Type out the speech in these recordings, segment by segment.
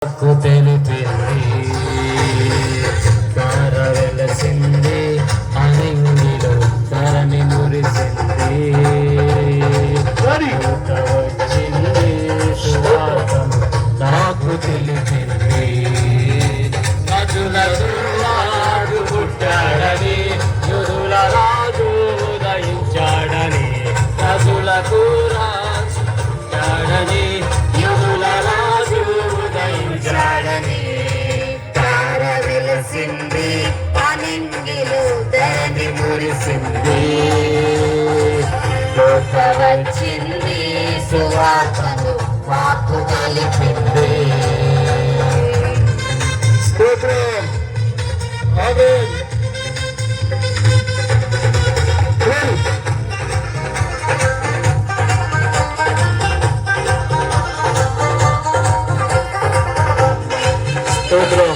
తెలిపింది తార వెలసింది అనింగిలో ధరణి మురిసింది వచ్చింది సువాసన నాకు తెలిపింది నదులకు రాజు పుట్టాడని యుధుల రాజు ఉదయించాడని నదులకు రాజు పుట్టాడని యుధుల రాజు ఉదయించాడని తార వెలసింది అనింగిలో ధరణి మురిసింది లోక వచ్చింది సువార్తను మాకు తెలిపింది. స్తోత్రం ఆమేన్. స్తోత్రం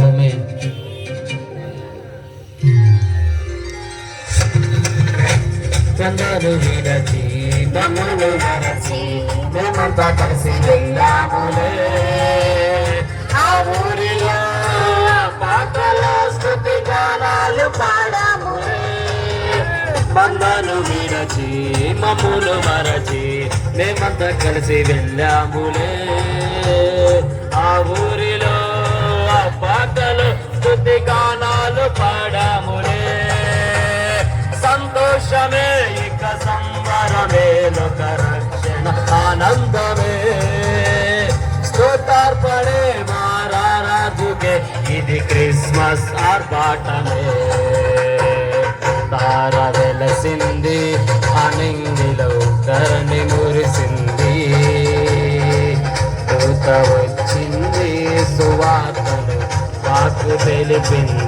ఆమేన్. చంద్రుడు విడచి మమ్మను మరచి మేమంతా కలిసి వెళ్ళాములే ఆ ఊరిలో పాటల స్తుతి గానాలు పాడాములే. బంధను విడచి మమ్మును మరచి మేమంతా కలిసి వెళ్ళాములే ఆ ఊరిలో ఆ పాటలు స్తుతి గానాలు పాడాములే సంతోషమే ఇక సంబరమే లోక రక్షణ ఆనందమే స్తోత్రార్పణే మారాజుకే ఇది క్రిస్మస్ ఆర్భాటమే తార వెలసింది అనింగిలో ధరణి మురిసింది దూత వచ్చింది సువార్తను మాకు తెలిపింది.